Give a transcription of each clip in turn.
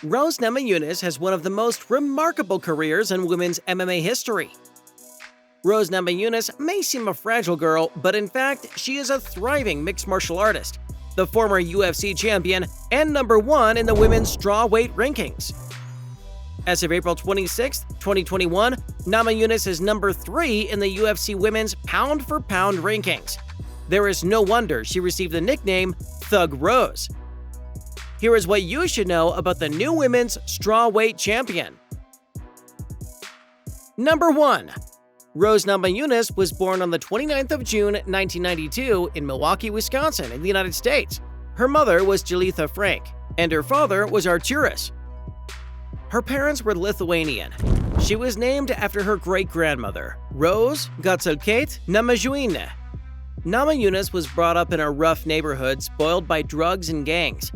Rose Namajunas has one of the most remarkable careers in women's MMA history. Rose Namajunas may seem a fragile girl, but in fact, she is a thriving mixed martial artist, the former UFC champion, and #1 in the women's strawweight rankings. As of April 26, 2021, Namajunas is #3 in the UFC women's pound-for-pound rankings. There is no wonder she received the nickname Thug Rose. Here is what you should know about the new women's strawweight champion. Number 1. Rose Namajunas was born on the 29th of June, 1992 in Milwaukee, Wisconsin, in the United States. Her mother was Jalitha Frank, and her father was Arturas. Her parents were Lithuanian. She was named after her great-grandmother, Rose Namajunas. Namajunas was brought up in a rough neighborhood spoiled by drugs and gangs.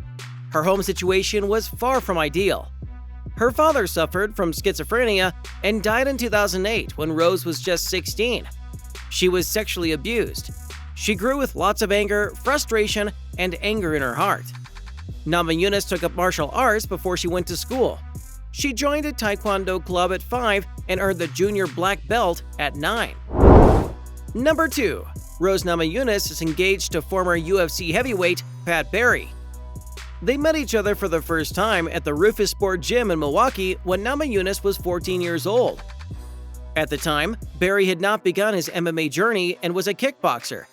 Her home situation was far from ideal. Her father suffered from schizophrenia and died in 2008 when Rose was just 16. She was sexually abused. She grew with lots of anger, frustration, and anger in her heart. Namajunas took up martial arts before she went to school. She joined a taekwondo club at 5 and earned the junior black belt at 9. Number 2. Rose Namajunas is engaged to former UFC heavyweight Pat Barry. They met each other for the first time at the Rufus Sport Gym in Milwaukee when Namajunas was 14 years old. At the time, Barry had not begun his MMA journey and was a kickboxer.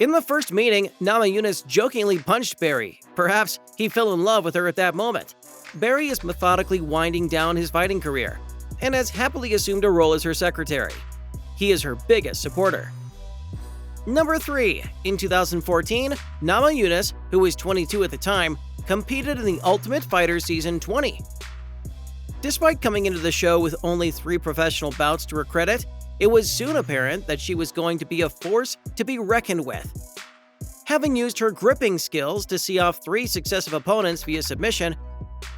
In the first meeting, Namajunas jokingly punched Barry. Perhaps he fell in love with her at that moment. Barry is methodically winding down his fighting career and has happily assumed a role as her secretary. He is her biggest supporter. Number 3. In 2014, Namajunas, who was 22 at the time, competed in the Ultimate Fighter Season 20. Despite coming into the show with only 3 professional bouts to her credit, it was soon apparent that she was going to be a force to be reckoned with. Having used her gripping skills to see off 3 successive opponents via submission,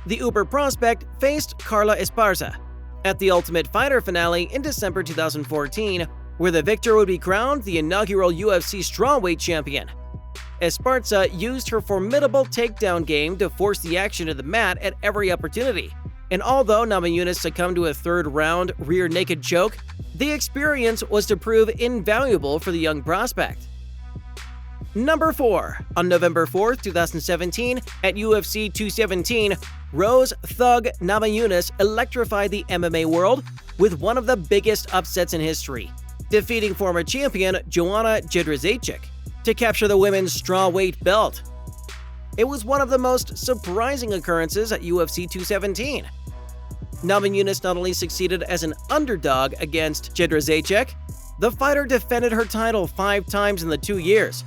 the Uber prospect faced Carla Esparza at the Ultimate Fighter finale in December 2014, where the victor would be crowned the inaugural UFC strawweight champion. Esparza used her formidable takedown game to force the action to the mat at every opportunity, and although Namajunas succumbed to a third-round rear naked choke, the experience was to prove invaluable for the young prospect. Number 4. On November 4, 2017, at UFC 217, Rose "Thug" Namajunas electrified the MMA world with one of the biggest upsets in history, defeating former champion Joanna Jedrzejczyk to capture the women's strawweight belt. It was one of the most surprising occurrences at UFC 217. Namajunas not only succeeded as an underdog against Jedrzejczyk, the fighter defended her title 5 times in the 2 years,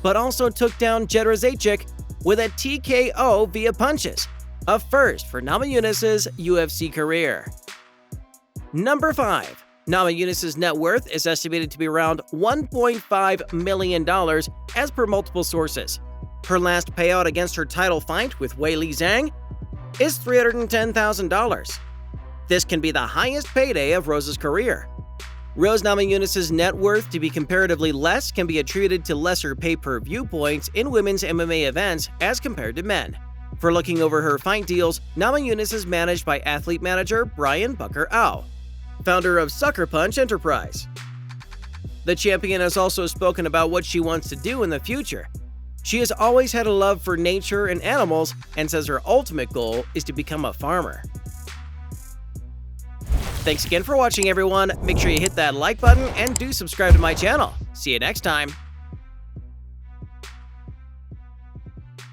but also took down Jedrzejczyk with a TKO via punches, a first for Namajunas' UFC career. Number 5. Namajunas' net worth is estimated to be around $1.5 million as per multiple sources. Her last payout against her title fight with Weili Zhang is $310,000. This can be the highest payday of Rose's career. Rose Namajunas' net worth to be comparatively less can be attributed to lesser pay-per-view points in women's MMA events as compared to men. For looking over her fight deals, Namajunas is managed by athlete manager Brian Bucker-Au, founder of Sucker Punch Enterprise. The champion has also spoken about what she wants to do in the future. She has always had a love for nature and animals and says her ultimate goal is to become a farmer. Thanks again for watching, everyone. Make sure you hit that like button and do subscribe to my channel. See you next time.